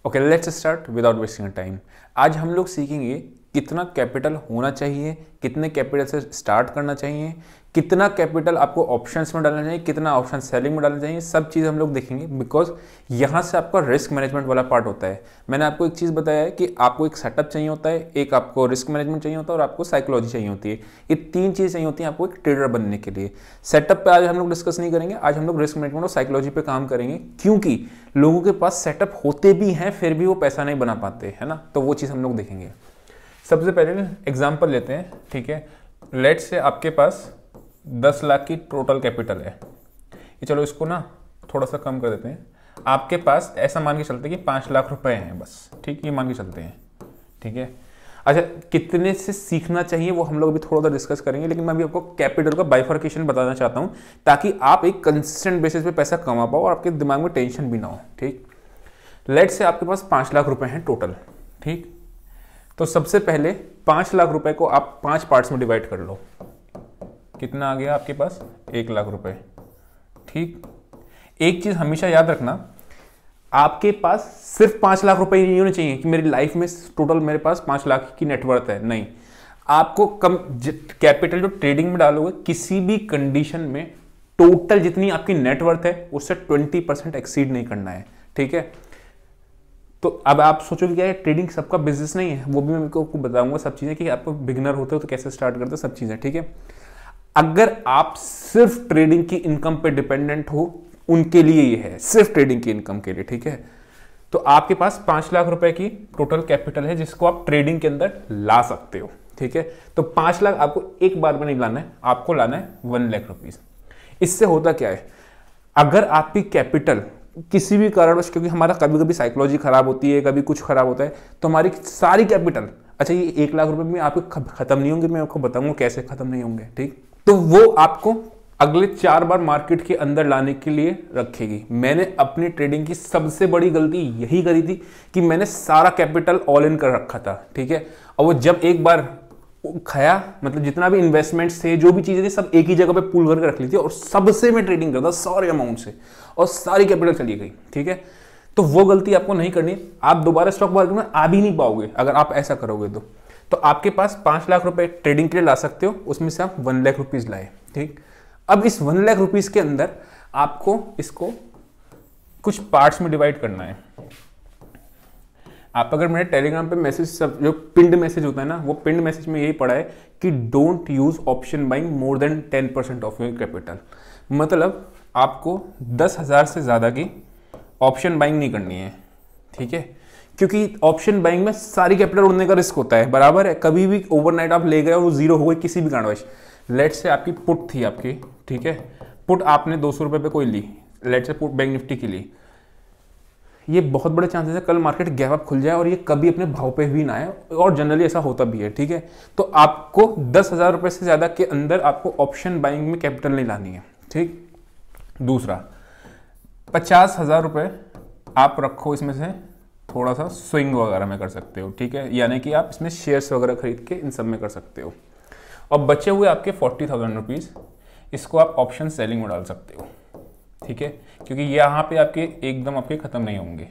Okay, let's start without wasting time. आज हम लोग सीखेंगे कितना कैपिटल होना चाहिए, कितने कैपिटल से स्टार्ट करना चाहिए, कितना कैपिटल आपको ऑप्शंस में डालना चाहिए, कितना ऑप्शन सेलिंग में डालना चाहिए, सब चीज़ हम लोग देखेंगे। बिकॉज यहाँ से आपका रिस्क मैनेजमेंट वाला पार्ट होता है। मैंने आपको एक चीज़ बताया है कि आपको एक सेटअप चाहिए होता है, एक आपको रिस्क मैनेजमेंट चाहिए होता है और आपको साइकोलॉजी चाहिए होती है। ये तीन चीज़ चाहिए होती है आपको एक ट्रेडर बनने के लिए। सेटअप पे आज हम लोग डिस्कस नहीं करेंगे, आज हम लोग रिस्क मैनेजमेंट और साइकोलॉजी पे काम करेंगे, क्योंकि लोगों के पास सेटअप होते भी हैं फिर भी वो पैसा नहीं बना पाते, है ना। तो वो चीज़ हम लोग देखेंगे। सबसे पहले एग्जाम्पल लेते हैं, ठीक है। लेट से आपके पास 10 लाख की टोटल कैपिटल है। ये चलो इसको ना थोड़ा सा कम कर देते हैं। आपके पास ऐसा मान के चलते हैं कि 5 लाख रुपए हैं बस, ठीक, ये मान के चलते हैं, ठीक है। अच्छा, कितने से सीखना चाहिए वो हम लोग अभी थोड़ा सा डिस्कस करेंगे, लेकिन मैं अभी आपको कैपिटल का बाइफर्केशन बताना चाहता हूँ ताकि आप एक कंसिस्टेंट बेसिस पे पैसा कमा पाओ और आपके दिमाग में टेंशन भी ना हो, ठीक। लेट से आपके पास 5 लाख रुपए हैं टोटल, ठीक। तो सबसे पहले 5 लाख रुपए को आप 5 पार्ट्स में डिवाइड कर लो। कितना आ गया आपके पास? 1 लाख रुपए, ठीक। एक चीज हमेशा याद रखना, आपके पास सिर्फ 5 लाख रुपए नहीं होने चाहिए कि मेरी लाइफ में टोटल मेरे पास 5 लाख की नेटवर्थ है। नहीं, आपको कम कैपिटल जो ट्रेडिंग में डालोगे किसी भी कंडीशन में टोटल जितनी आपकी नेटवर्थ है उससे 20% एक्सीड नहीं करना है, ठीक है। तो अब आप सोचोगे क्या ट्रेडिंग सबका बिजनेस नहीं है, वो भी मैं आपको बताऊंगा सब चीजें कि आप बिगिनर होते हो तो कैसे स्टार्ट करते हो, सब चीजें, ठीक है। अगर आप सिर्फ ट्रेडिंग की इनकम पे डिपेंडेंट हो, उनके लिए ये है, सिर्फ ट्रेडिंग की इनकम के लिए, ठीक है। तो आपके पास 5 लाख रुपए की टोटल कैपिटल है जिसको आप ट्रेडिंग के अंदर ला सकते हो, ठीक है। तो 5 लाख आपको एक बार में नहीं लाना है, आपको लाना है 1 लाख रुपीज। इससे होता क्या है, अगर आपकी कैपिटल किसी भी कारणवश, क्योंकि हमारा कभी कभी साइकोलॉजी खराब होती है, कभी कुछ खराब होता है, तो हमारी सारी कैपिटल, अच्छा ये 1 लाख रुपए में आपके खत्म नहीं होंगे, मैं आपको बताऊंगा कैसे खत्म नहीं होंगे, ठीक। तो वो आपको अगले 4 बार मार्केट के अंदर लाने के लिए रखेगी। मैंने अपनी ट्रेडिंग की सबसे बड़ी गलती यही करी थी कि मैंने सारा कैपिटल ऑल इन कर रखा था, ठीक है। और वो जब एक बार खाया, मतलब जितना भी इन्वेस्टमेंट्स थे, जो भी चीजें थी, सब एक ही जगह पे पूल करके रख ली थी और सबसे मैं ट्रेडिंग करता सारे अमाउंट से और सारी कैपिटल चली गई, ठीक है। तो वो गलती आपको नहीं करनी। आप दोबारा स्टॉक मार्केट में आ भी नहीं पाओगे अगर आप ऐसा करोगे। तो आपके पास 5 लाख रुपए ट्रेडिंग के लिए ला सकते हो, उसमें से आप 1 लाख रुपीज लाए, ठीक। अब इस 1 लाख रुपीज के अंदर आपको इसको कुछ पार्ट्स में डिवाइड करना है। आप अगर मेरे टेलीग्राम पे मैसेज, सब जो पिंड मैसेज होता है ना, वो पिंड मैसेज में यही पढ़ा है कि don't use option buying more than 10% of your capital. मतलब आपको 10,000 से ज्यादा की ऑप्शन बाइंग नहीं करनी है, ठीक है। क्योंकि ऑप्शन बाइंग में सारी कैपिटल उड़ने का रिस्क होता है, बराबर है। कभी भी ओवरनाइट आप ले गए और वो जीरो हो गई किसी भी कारणवश। लेट से आपकी पुट थी आपकी, ठीक है। पुट आपने 200 रुपए पे कोई ली, लेट से पुट बैंक निफ्टी की ली। ये बहुत बड़े चांसेस है कल मार्केट गैप अप खुल जाए और ये कभी अपने भाव पे भी ना आए, और जनरली ऐसा होता भी है, ठीक है। तो आपको 10,000 रुपए से ज्यादा के अंदर आपको ऑप्शन बाइंग में कैपिटल नहीं लानी है, ठीक। दूसरा, 50,000 रुपए आप रखो, इसमें से थोड़ा सा स्विंग वगैरह में कर सकते हो, ठीक है। यानी कि आप इसमें शेयर्स वगैरह खरीद के इन सब में कर सकते हो। और बचे हुए आपके 40,000 रुपीज, इसको आप ऑप्शन सेलिंग में डाल सकते हो, ठीक है। क्योंकि यहाँ पे आपके एकदम आपके खत्म नहीं होंगे।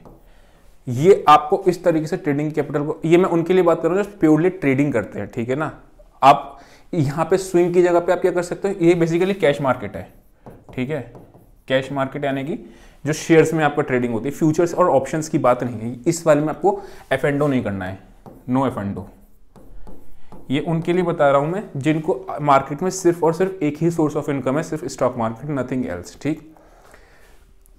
ये आपको इस तरीके से ट्रेडिंग कैपिटल को, ये मैं उनके लिए बात कर रहा हूँ जो प्योरली ट्रेडिंग करते हैं, ठीक है ना। आप यहाँ पे स्विंग की जगह पे आप क्या कर सकते हो, ये बेसिकली कैश मार्केट है, ठीक है। कैश मार्केट यानी कि जो शेयर्स में आपका ट्रेडिंग होती है, फ्यूचर्स और ऑप्शंस की बात नहीं है। इस वाले में आपको F&O नहीं करना है, नो F&O। ये उनके लिए बता रहा हूं मैं जिनको मार्केट में सिर्फ और सिर्फ एक ही सोर्स ऑफ इनकम है, सिर्फ स्टॉक मार्केट, नथिंग एल्स, ठीक।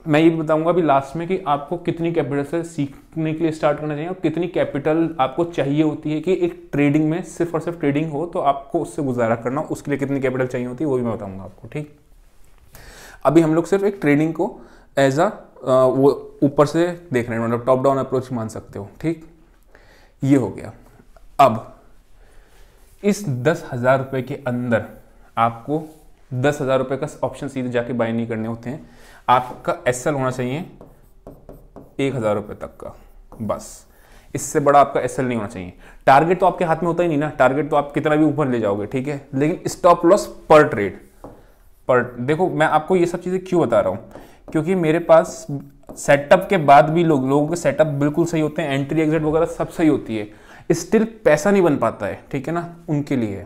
मैं ये बताऊंगा अभी लास्ट में कि आपको कितनी कैपिटल से सीखने के लिए स्टार्ट करना चाहिए और कितनी कैपिटल आपको चाहिए होती है कि एक ट्रेडिंग में सिर्फ और सिर्फ ट्रेडिंग हो तो आपको उससे गुजारा करना, उसके लिए कितनी कैपिटल चाहिए होती है वो भी मैं बताऊंगा आपको, ठीक। अभी हम लोग सिर्फ एक ट्रेडिंग को एज अ वो ऊपर से देख रहे हैं, मतलब टॉप डाउन अप्रोच मान सकते हो, ठीक। ये हो गया। अब इस 10,000 रुपए के अंदर आपको 10,000 रुपए का ऑप्शन सीधे जाके बाय नहीं करने होते हैं। आपका एसएल होना चाहिए 1,000 रुपए तक का, बस। इससे बड़ा आपका एसएल नहीं होना चाहिए। टारगेट तो आपके हाथ में होता ही नहीं ना, टारगेट तो आप कितना भी ऊपर ले जाओगे, ठीक है। लेकिन स्टॉप लॉस पर ट्रेड, पर देखो मैं आपको ये सब चीजें क्यों बता रहा हूं, क्योंकि मेरे पास सेटअप के बाद भी लोगों के सेटअप बिल्कुल सही होते हैं, एंट्री एग्जिट वगैरह सब सही होती है, स्टिल पैसा नहीं बन पाता है, ठीक है ना, उनके लिए।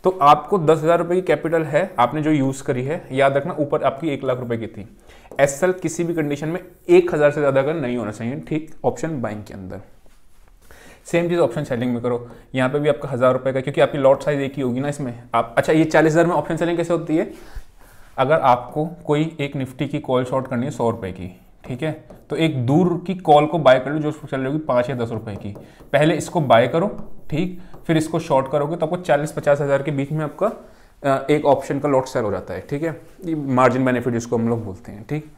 तो आपको 10,000 रुपये की कैपिटल है, आपने जो यूज़ करी है, याद रखना ऊपर आपकी 1 लाख रुपए की थी। एसएल किसी भी कंडीशन में 1,000 से ज़्यादा का नहीं होना चाहिए, ठीक, ऑप्शन बाइंग के अंदर। सेम चीज़ ऑप्शन सेलिंग में करो, यहाँ पे भी आपका 1,000 रुपये का, क्योंकि आपकी लॉट साइज एक ही होगी ना इसमें। आप अच्छा, ये 40,000 में ऑप्शन सेलिंग कैसे होती है? अगर आपको कोई एक निफ्टी की कॉल शॉर्ट करनी है 100 रुपये की, ठीक है, तो एक दूर की कॉल को बाय कर लो जो चल रही होगी 5 या 10 रुपये की। पहले इसको बाय करो, ठीक, फिर इसको शॉर्ट करोगे तो आपको 40-50 हज़ार के बीच में आपका एक ऑप्शन का लॉट सेल हो जाता है, ठीक है। ये मार्जिन बेनिफिट जिसको हम लोग बोलते हैं, ठीक।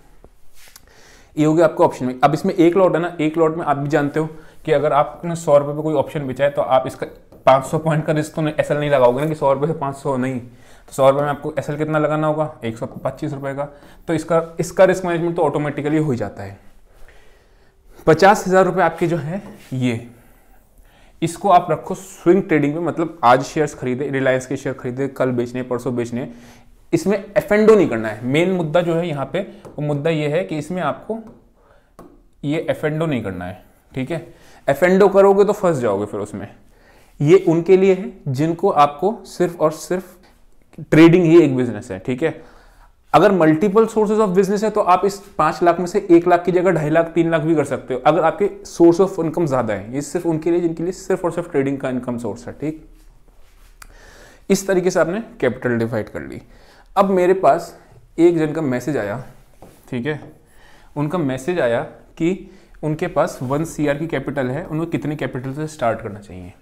ये हो गया आपका ऑप्शन में। अब इसमें एक लॉट है ना, एक लॉट में आप भी जानते हो कि अगर आपने 100 रुपये पे कोई ऑप्शन बेचा है तो आप इसका 500 पॉइंट का रिस्क तो एसएल नहीं लगाओगे ना कि 100 रुपये से 500 नहीं, तो 100 रुपये में आपको एसएल कितना लगाना होगा? 125 रुपये का। तो इसका रिस्क मैनेजमेंट तो ऑटोमेटिकली हो ही जाता है। 50,000 रुपये आपके जो है ये, इसको आप रखो स्विंग ट्रेडिंग में, मतलब आज शेयर्स खरीदे, रिलायंस के शेयर खरीदे, कल बेचने, परसों बेचने, इसमें एफएनडो नहीं करना है। मेन मुद्दा जो है यहाँ पे, वो मुद्दा ये है कि इसमें आपको ये एफएनडो नहीं करना है, ठीक है। एफएनडो करोगे तो फंस जाओगे फिर उसमें। ये उनके लिए है जिनको आपको सिर्फ और सिर्फ ट्रेडिंग ही एक बिजनेस है, ठीक है। अगर मल्टीपल सोर्सेज ऑफ बिजनेस है तो आप इस 5 लाख में से 1 लाख की जगह 2.5 लाख 3 लाख भी कर सकते हो, अगर आपके सोर्स ऑफ इनकम ज्यादा है। ये सिर्फ उनके लिए जिनके लिए सिर्फ और सिर्फ ट्रेडिंग का इनकम सोर्स है, ठीक। इस तरीके से आपने कैपिटल डिवाइड कर ली। अब मेरे पास एक जन का मैसेज आया, ठीक है, उनका मैसेज आया कि उनके पास 1 CR की कैपिटल है, उनको कितने कैपिटल से स्टार्ट करना चाहिए।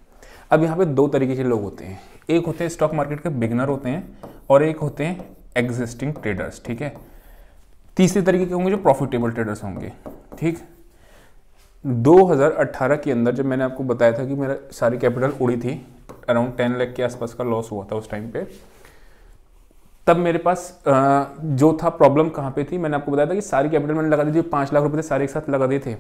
अब यहाँ पे 2 तरीके के लोग होते हैं, एक होते हैं स्टॉक मार्केट के बिगनर होते हैं और एक होते हैं एग्जिस्टिंग ट्रेडर्स, ठीक है। तीसरे तरीके के होंगे जो प्रॉफिटेबल ट्रेडर्स होंगे, ठीक। 2018 के अंदर जब मैंने आपको बताया था कि मेरा सारी कैपिटल उड़ी थी, अराउंड 10 लाख के आसपास का लॉस हुआ था उस टाइम पे, तब मेरे पास जो था प्रॉब्लम कहाँ पे थी, मैंने आपको बताया था कि सारी कैपिटल मैंने लगा दी थी, 5 लाख रुपए थे सारे एक साथ लगा दिए थे।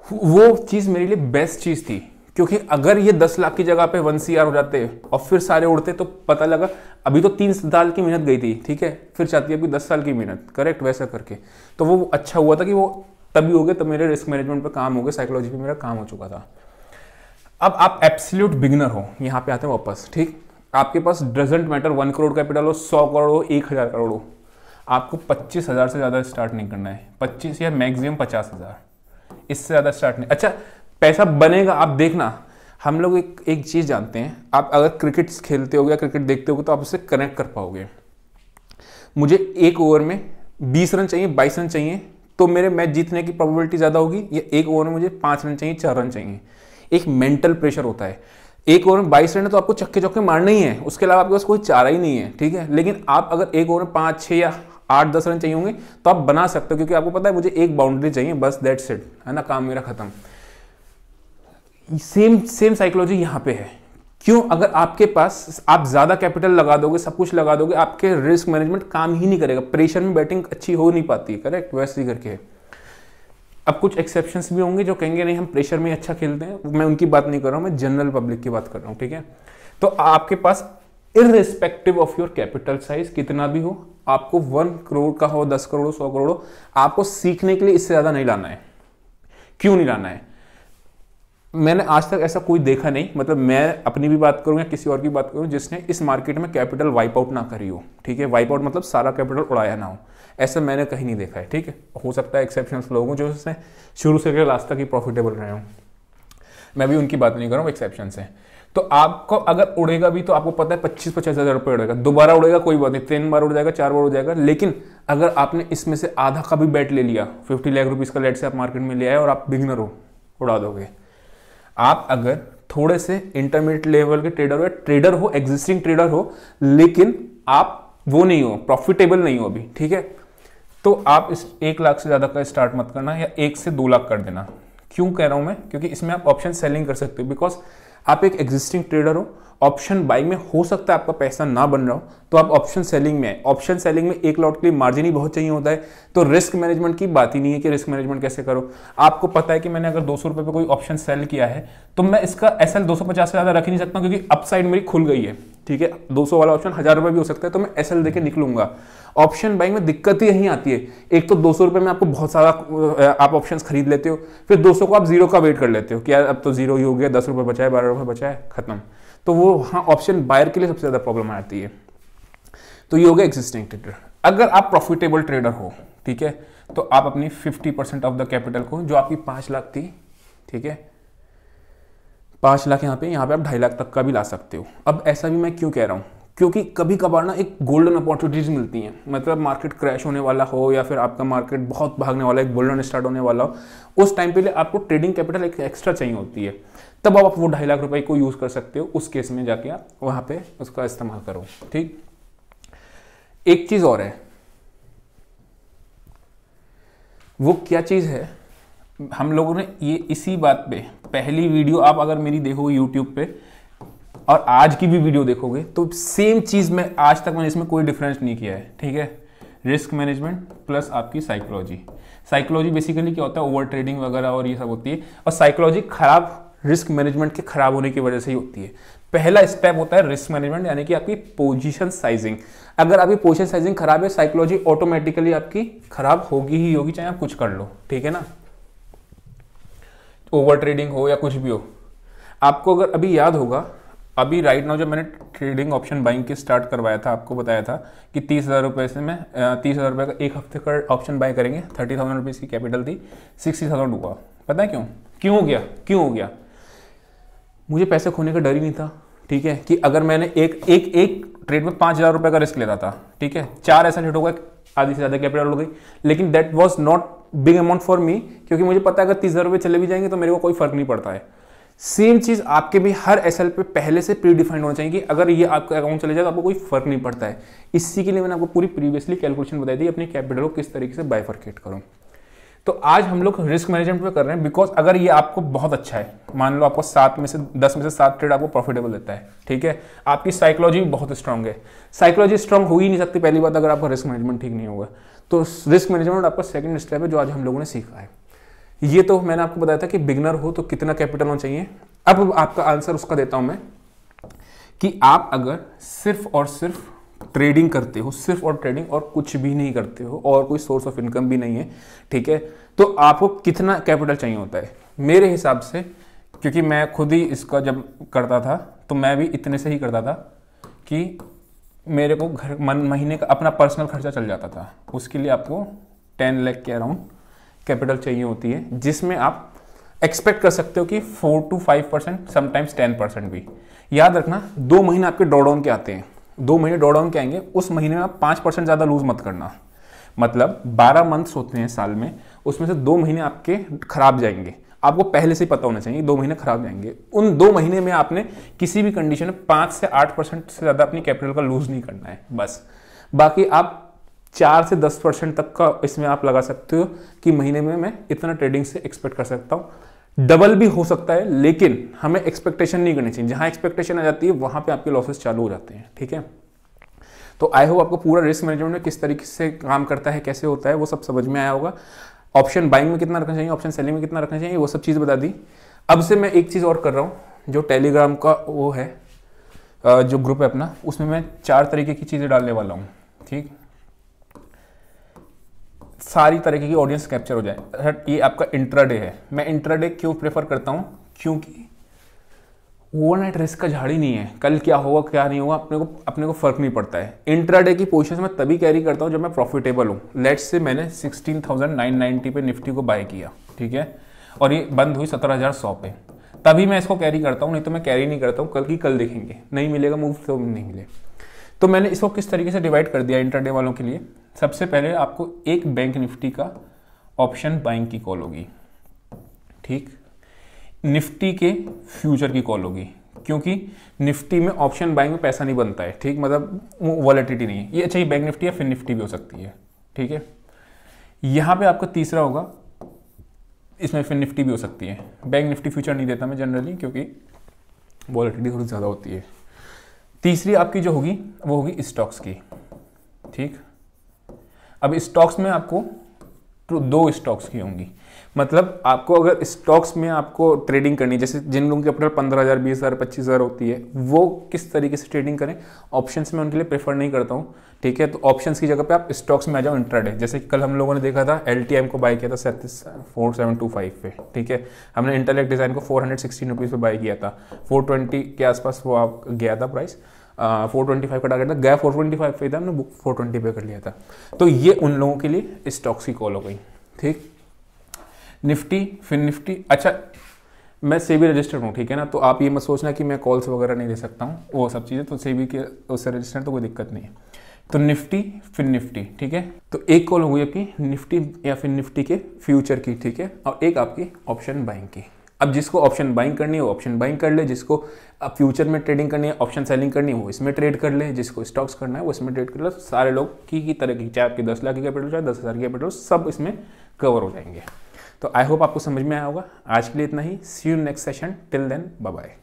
वो चीज़ मेरे लिए बेस्ट चीज़ थी, क्योंकि अगर ये 10 लाख की जगह पे 1 CR हो जाते और फिर सारे उड़ते तो पता लगा अभी तो 3 साल की मेहनत गई थी, ठीक है, फिर चाहती है अभी 10 साल की मेहनत, करेक्ट, वैसा करके। तो वो अच्छा हुआ था कि वो तभी हो गया, तब मेरे रिस्क मैनेजमेंट पे काम हो गया, साइकोलॉजी पे मेरा काम हो चुका था। अब आप एब्सोल्यूट बिगनर हो, यहाँ पे आते हैं वापस, ठीक। आपके पास डजेंट मैटर 1 करोड़ कैपिटल हो, 100 करोड़ हो, 1,000 करोड़ हो, आपको 25,000 से ज़्यादा स्टार्ट नहीं करना है। 25 या मैक्सिमम 50,000, इससे ज़्यादा स्टार्ट नहीं। अच्छा, पैसा बनेगा, आप देखना। हम लोग एक चीज़ जानते हैं, आप अगर क्रिकेट खेलते हो या क्रिकेट देखते हो तो आप उससे कनेक्ट कर पाओगे। मुझे 1 ओवर में 20 रन चाहिए, 22 रन चाहिए, तो मेरे मैच जीतने की प्रोबेबिलिटी ज़्यादा होगी, या 1 ओवर में मुझे 5 रन चाहिए, 4 रन चाहिए। एक मेंटल प्रेशर होता है। 1 ओवर में 22 रन है तो आपको चक्के चौके मारना ही है, उसके अलावा आपके पास कोई चारा ही नहीं है, ठीक है। लेकिन आप अगर 1 ओवर में 5, 6 या 8, 10 रन चाहिए होंगे तो आप बना सकते हो, क्योंकि आपको पता है मुझे एक बाउंड्री चाहिए, बस दैट्स इट, है ना, काम मेरा खत्म। सेम साइकोलॉजी यहाँ पे है। क्यों? अगर आपके पास आप ज्यादा कैपिटल लगा दोगे, सब कुछ लगा दोगे, आपके रिस्क मैनेजमेंट काम ही नहीं करेगा, प्रेशर में बैटिंग अच्छी हो नहीं पाती, करेक्ट, वैसे ही करके। अब कुछ एक्सेप्शंस भी होंगे जो कहेंगे नहीं हम प्रेशर में अच्छा खेलते हैं, मैं उनकी बात नहीं कर रहा हूं, मैं जनरल पब्लिक की बात कर रहा हूं, ठीक है। तो आपके पास irrespective of your capital size कितना भी हो, आपको 1 करोड़ का हो, 10 करोड़, 100 करोड़ हो, आपको सीखने के लिए इससे ज्यादा नहीं लाना है। क्यों नहीं लाना है? मैंने आज तक ऐसा कोई देखा नहीं, मतलब मैं अपनी भी बात करूं या किसी और की बात करूं जिसने इस मार्केट में कैपिटल वाइप आउट ना करी हो, ठीक है। वाइप आउट मतलब सारा कैपिटल उड़ाया ना हो, ऐसा मैंने कहीं नहीं देखा है, ठीक है। हो सकता है एक्सेप्शनल लोग हों जो उससे शुरू से लेकर लास्ट तक ही प्रॉफिटेबल रहे हों, मैं भी उनकी बात नहीं कर रहा हूँ, एक्सेप्शन है। तो आपको अगर उड़ेगा भी तो आपको पता है 25-50 हज़ार रुपये उड़ेगा, दोबारा उड़ेगा कोई बात नहीं, 3 बार उड़ जाएगा, 4 बार उड़ जाएगा। लेकिन अगर आपने इसमें से आधा का भी बैट ले लिया, 50 लाख रुपीज़ का लेट से आप मार्केट में ले आए और आप बिगिनर हो, उड़ा दोगे। आप अगर थोड़े से इंटरमीडिएट लेवल के ट्रेडर हो, एग्जिस्टिंग ट्रेडर हो, लेकिन आप वो नहीं हो, प्रॉफिटेबल नहीं हो अभी, ठीक है, तो आप इस 1 लाख से ज्यादा का स्टार्ट मत करना, या 1 से 2 लाख कर देना। क्यों कह रहा हूं मैं? क्योंकि इसमें आप ऑप्शन सेलिंग कर सकते हो, बिकॉज आप एक एग्जिस्टिंग ट्रेडर हो ऑप्शन बाइंग में हो सकता है आपका पैसा ना बन रहा हो, तो आप ऑप्शन सेलिंग में आए। ऑप्शन सेलिंग में एक लॉट के लिए मार्जिन ही बहुत चाहिए होता है, तो रिस्क मैनेजमेंट की बात ही नहीं है कि रिस्क मैनेजमेंट कैसे करो। आपको पता है कि मैंने अगर 200 रुपये पे कोई ऑप्शन सेल किया है तो मैं इसका SL 250 से ज़्यादा रख ही नहीं सकता, क्योंकि अपसाइड मेरी खुल गई है, ठीक है। 200 वाला ऑप्शन 1000 रुपये भी हो सकता है, तो मैं SL देके निकलूंगा। ऑप्शन बाइंग में दिक्कत ही यहीं आती है, एक तो 200 रुपये में आपको बहुत सारा आप ऑप्शंस खरीद लेते हो, फिर 200 को आप जीरो का वेट कर लेते हो कि यार अब तो जीरो ही हो गया, 10 रुपये बचा है, 12 रुपये बचा है, खत्म। तो वो वहाँ ऑप्शन बायर के लिए सबसे ज़्यादा प्रॉब्लम आती है। तो ये हो गया एग्जिस्टिंग ट्रेडर। अगर आप प्रॉफिटेबल ट्रेडर हो, ठीक है, तो आप अपनी 50% ऑफ द कैपिटल को, जो आपकी 5 लाख थी, ठीक है, 5 लाख यहाँ पे आप 2.5 लाख तक का भी ला सकते हो। अब ऐसा भी मैं क्यों कह रहा हूँ, क्योंकि कभी कभार ना एक गोल्डन अपॉर्चुनिटीज मिलती हैं, मतलब मार्केट क्रैश होने वाला हो या फिर आपका मार्केट बहुत भागने वाला है, एक बुल रन स्टार्ट होने वाला हो, उस टाइम पे लिए आपको ट्रेडिंग कैपिटल एक एक्स्ट्रा चाहिए होती है, तब आप वो 2.5 लाख रुपए को यूज कर सकते हो। उस केस में जाके आप वहां पे उसका इस्तेमाल करो, ठीक। एक चीज और है, वो क्या चीज है, हम लोगों ने ये इसी बात पे पहली वीडियो आप अगर मेरी देखोगे यूट्यूब पे और आज की भी वीडियो देखोगे तो सेम चीज में आज तक मैंने इसमें कोई डिफरेंस नहीं किया है, ठीक है। रिस्क मैनेजमेंट प्लस आपकी साइकोलॉजी। साइकोलॉजी बेसिकली क्या होता है, ओवर ट्रेडिंग वगैरह और ये सब होती है, और साइकोलॉजी खराब रिस्क मैनेजमेंट के खराब होने की वजह से ही होती है। पहला स्टेप होता है रिस्क मैनेजमेंट, यानी कि आपकी पोजीशन साइजिंग। अगर आपकी पोजीशन साइजिंग खराब है, साइकोलॉजी ऑटोमेटिकली आपकी खराब होगी ही होगी, चाहे आप कुछ कर लो, ठीक है ना। ओवर ट्रेडिंग हो या कुछ भी हो, आपको अगर अभी याद होगा, अभी राइट नाउ जब मैंने ट्रेडिंग ऑप्शन बाइंग की स्टार्ट करवाया था, आपको बताया था कि 30,000 रुपये से मैं 30,000 रुपये का एक हफ्ते का ऑप्शन बाय करेंगे। 30,000 रुपीज़ की कैपिटल थी, 60,000 हुआ। पता है क्यों हो गया? मुझे पैसे खोने का डर ही नहीं था, ठीक है, कि अगर मैंने एक ट्रेड में 5,000 रुपये का रिस्क लेता था, ठीक है, 4 ऐसा हिट हो गया, आधी से ज़्यादा कैपिटल हो गई, लेकिन that was not big amount for me, क्योंकि मुझे पता है अगर 30,000 रुपये चले भी जाएंगे तो मेरे को कोई फर्क नहीं पड़ता है। सेम चीज आपके भी हर एसएल पे पहले से प्री डिफाइंड होना चाहिए कि अगर ये आपका अकाउंट चले जाए तो आपको कोई फर्क नहीं पड़ता है। इसी के लिए मैंने आपको पूरी प्रीवियसली कैलकुलेशन बताई थी अपनी कैपिटल को किस तरीके से बाइफरकेट करूं। तो आज हम लोग रिस्क मैनेजमेंट पे कर रहे हैं, बिकॉज अगर ये आपको बहुत अच्छा है, मान लो आपको 10 में से 7 ट्रेड आपको प्रॉफिटेबल देता है, ठीक है, आपकी साइकोलॉजी भी बहुत स्ट्रांग है। साइकोलॉजी स्ट्रांग हो ही नहीं सकती पहली बात अगर आपका रिस्क मैनेजमेंट ठीक नहीं होगा। तो रिस्क मैनेजमेंट आपका सेकंड स्टेप है जो आज हम लोगों ने सीखा है। ये तो मैंने आपको बताया था कि बिगनर हो तो कितना कैपिटल होना चाहिए। अब आपका आंसर उसका देता हूं मैं कि आप अगर सिर्फ और सिर्फ ट्रेडिंग करते हो, सिर्फ और ट्रेडिंग और कुछ भी नहीं करते हो और कोई सोर्स ऑफ इनकम भी नहीं है, ठीक है, तो आपको कितना कैपिटल चाहिए होता है? मेरे हिसाब से, क्योंकि मैं खुद ही इसका जब करता था तो मैं भी इतने से ही करता था कि मेरे को महीने का अपना पर्सनल खर्चा चल जाता था। उसके लिए आपको 10 लाख के अराउंड कैपिटल चाहिए होती है, जिसमें आप एक्सपेक्ट कर सकते हो कि 4 to 5%, समटाइम्स 10% भी। याद रखना 2 महीने आपके ड्रॉडाउन के आते हैं, 2 महीने ड्रॉडाउन के आएंगे, उस महीने में आप 5% ज़्यादा लूज मत करना। मतलब 12 मंथ्स होते हैं साल में, उसमें से 2 महीने आपके खराब जाएंगे, आपको पहले से ही पता होना चाहिए 2 महीने खराब जाएंगे। उन 2 महीने में आपने किसी भी कंडीशन में 5 से 8% से ज़्यादा अपनी कैपिटल का लूज नहीं करना है बस। बाकी आप 4 से 10% तक का इसमें आप लगा सकते हो कि महीने में मैं इतना ट्रेडिंग से एक्सपेक्ट कर सकता हूँ। डबल भी हो सकता है, लेकिन हमें एक्सपेक्टेशन नहीं करनी चाहिए। जहां एक्सपेक्टेशन आ जाती है वहां पे आपके लॉसेस चालू हो जाते हैं, ठीक है। तो आई होप आपको पूरा रिस्क मैनेजमेंट में किस तरीके से काम करता है, कैसे होता है, वो सब समझ में आया होगा। ऑप्शन बाइंग में कितना रखना चाहिए, ऑप्शन सेलिंग में कितना रखना चाहिए, वो सब चीज़ बता दी। अब से मैं एक चीज़ और कर रहा हूँ, जो टेलीग्राम का वो है जो ग्रुप है अपना, उसमें मैं 4 तरीके की चीज़ें डालने वाला हूँ, ठीक, सारी तरीके की ऑडियंस कैप्चर हो जाए। ये आपका इंट्राडे है। मैं इंट्राडे क्यों प्रेफर करता हूँ, क्योंकि ओवरनाइट रिस्क का झाड़ ही नहीं है, कल क्या होगा क्या नहीं होगा अपने को फर्क नहीं पड़ता है। इंट्राडे की पोजीशन मैं तभी कैरी करता हूँ जब मैं प्रॉफिटेबल हूँ। लेट्स से मैंने 16,990 पे निफ्टी को बाय किया, ठीक है, और ये बंद हुई 17,100 पे, तभी मैं इसको कैरी करता हूँ, नहीं तो मैं कैरी नहीं करता हूँ। कल की कल देखेंगे, नहीं मिलेगा मूव तो नहीं मिले। तो मैंने इसको किस तरीके से डिवाइड कर दिया इंट्राडे वालों के लिए। सबसे पहले आपको एक बैंक निफ्टी का ऑप्शन बाइंग की कॉल होगी, ठीक, निफ्टी के फ्यूचर की कॉल होगी, क्योंकि निफ्टी में ऑप्शन बाइंग में पैसा नहीं बनता है, ठीक, मतलब वॉलेटिलिटी नहीं है ये। अच्छा, ये बैंक निफ्टी या फिर निफ्टी भी हो सकती है, ठीक है। यहाँ पे आपका तीसरा होगा, इसमें फिर निफ्टी भी हो सकती है। बैंक निफ्टी फ्यूचर नहीं देता मैं जनरली, क्योंकि वॉलेटिलिटी थोड़ी ज़्यादा होती है। तीसरी आपकी जो होगी वो होगी स्टॉक्स की। ठीक, अब स्टॉक्स में आपको दो स्टॉक्स की होंगी, मतलब आपको अगर स्टॉक्स में आपको ट्रेडिंग करनी, जैसे जिन लोगों की कैपिटल 15,000, 20,000, 25,000 होती है, वो किस तरीके से ट्रेडिंग करें, ऑप्शंस में उनके लिए प्रेफर नहीं करता हूँ। ठीक है, तो ऑप्शंस की जगह पे आप स्टॉक्स में आ जाओ इंट्राडे। जैसे कल हम लोगों ने देखा था LTM को बाय किया था 4725 पे। ठीक है, हमने इंटेलेक्ट डिज़ाइन को 416 रुपीज़ पे बाय किया था, 420 के आसपास वो आप गया था प्राइस, 425 का टारगेट था, गया 425 पे था, हमने बुक 420 पे कर लिया था। तो ये उन लोगों के लिए स्टॉक्स की कॉल हो गई। ठीक, निफ्टी, फिन निफ्टी, अच्छा मैं सेबी रजिस्टर्ड हूँ, ठीक है ना, तो आप ये मत सोचना कि मैं कॉल्स वगैरह नहीं दे सकता हूँ, वो सब चीज़ें तो सेबी के उससे रजिस्टर्ड, तो कोई दिक्कत नहीं है। तो निफ्टी, फिन निफ्टी, ठीक है, तो एक कॉल हो गई आपकी निफ्टी या फिन निफ्टी के फ्यूचर की। ठीक है, और एक आपकी ऑप्शन बाइंग की। अब जिसको ऑप्शन बाइंग करनी है वो ऑप्शन बाइंग कर ले, जिसको अब फ्यूचर में ट्रेडिंग करनी है, ऑप्शन सेलिंग करनी है, वो इसमें ट्रेड कर ले, जिसको स्टॉक्स करना है वो इसमें ट्रेड कर ले। सारे लोग की तरह की, चाहे आपकी 10 लाख की कैपिटल, चाहे 10,000 की कैपिटल, सब इसमें कवर हो जाएंगे। तो आई होप आपको समझ में आया होगा। आज के लिए इतना ही। See you next session, till then bye bye.